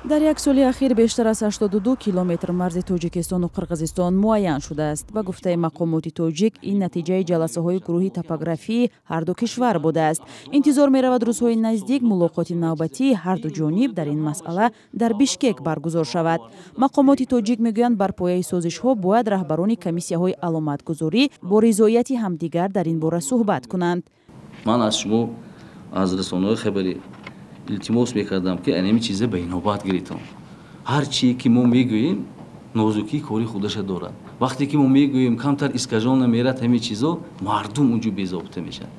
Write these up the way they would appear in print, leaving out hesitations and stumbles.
дар як соли ахир бештар аз 82 километр марзи тоҷикистону қирғизистон муайян шудааст. Ба гуфтаи мақомоти тоҷик, ин натиҷаи ҷаласаҳои гурӯҳи топографии ҳарду кишвар будааст. интизор меравад рӯзҳои наздик мулоқоти навбатии ҳарду ҷониб дар ин масъала дар Бишкек баргузор шавад. мақомоти тоҷик мегӯянд бар пояи созишҳо бояд раҳбарони комиссияҳои аломатгузорӣ бо ризояти ҳамдигар дар ин бора суҳбат кунанд. ман аз шумо аз расонаҳои хабари илтимос мекардам ки анеми чиза ба инобат гирифтам. ҳар чие ки мо мегӯем нозукии кори худаша дорад. вақте ки мо мегӯем камтар искажон намерад ҳамин чизо мардум унҷо безобита мешавад.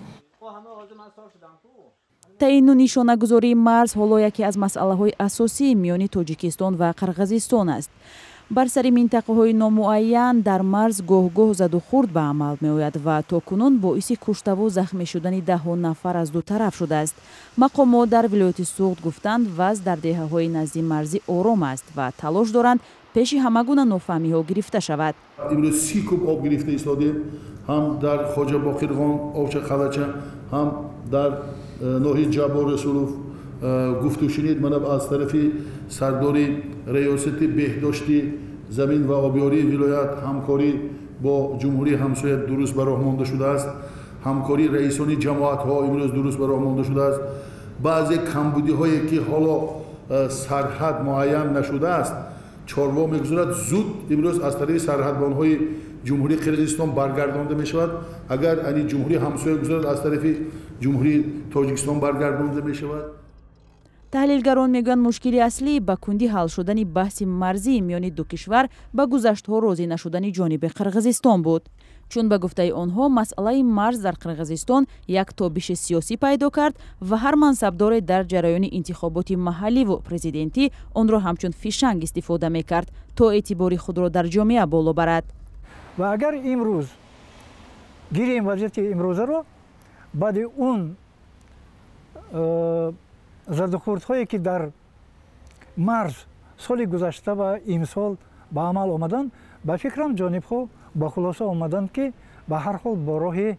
таъину нишонагузории марз ҳоло яке аз масъалаҳои асосии миёни тоҷикистон ва қирғизистон аст. бар сари минтақаҳои номуайян дар марз гоҳ-гоҳ заду хурд ба амал меояд ва токунун боиси куштаву захмӣ шудани даҳҳо нафар аз ду тараф шудааст. мақомот дар вилояти Суғд гуфтанд вазъ дар деҳаҳои назди марзӣ ором аст ва талош доранд пеши ҳама гуна нофаҳмиҳо гирифта шавад. имрӯз 30 куб об гирифта истодем, ҳам дар хоҷабоқирғон овча қалача, ҳам дар ноҳияи ҷабор расулов. гуфту шунид мана аз тарафи сардори раёсати беҳдошти замин ва обёрии вилоят ҳамкорӣ бо ҷумҳурии ҳамсоя дуруст ба роҳ монда шудааст. ҳамкории раисони ҷамоатҳо имрӯз дуруст ба роҳ монда шудааст. баъзе камбудиҳое ки ҳоло сарҳад муайян нашудааст, чорво мегузорад зуд имрӯз аз тарафи сарҳадбонҳои ҷумҳурии қирғизистон баргардонда мешавад. агар ани ҷумҳурии ҳамсоя гузорад аз тарафи ҷумҳурии тоҷикистон баргардонда мешавад. таҳлилгарон мегӯянд мушкили аслӣ ба кундӣ ҳал шудани баҳси марзии миёни ду кишвар ба гузаштҳо розӣ нашудани ҷониби қирғизистон буд. чун ба гуфтаи онҳо масъалаи марз дар қирғизистон як тобиши сиёсӣ пайдо кард ва ҳар мансабдоре дар ҷараёни интихоботи маҳалливу президентӣ онро ҳамчун фишанг истифода мекард то эътибори худро дар ҷомеа боло барад. ва агар имрӯз гирем вазъияти имрӯзаро баъди он задухурдҳое ки дар марз соли гузашта ва имсол ба амал омаданд, ба фикрам ҷонибҳо ба хулоса омаданд ки ба ҳар ҳол бо роҳи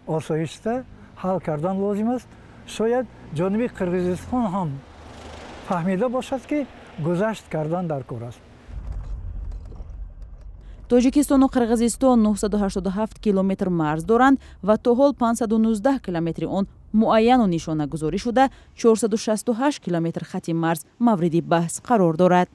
осоиста ҳал кардан лозим аст. шояд ҷониби қирғизистон ҳам фаҳмида бошад ки гузашт кардан дар кор аст. тоҷикистону қирғизистон 987 километр марз доранд ва то ҳол 519 километри он муайяну нишонагузорӣ шуда 468 километр хати марз мавриди баҳс қарор дорад.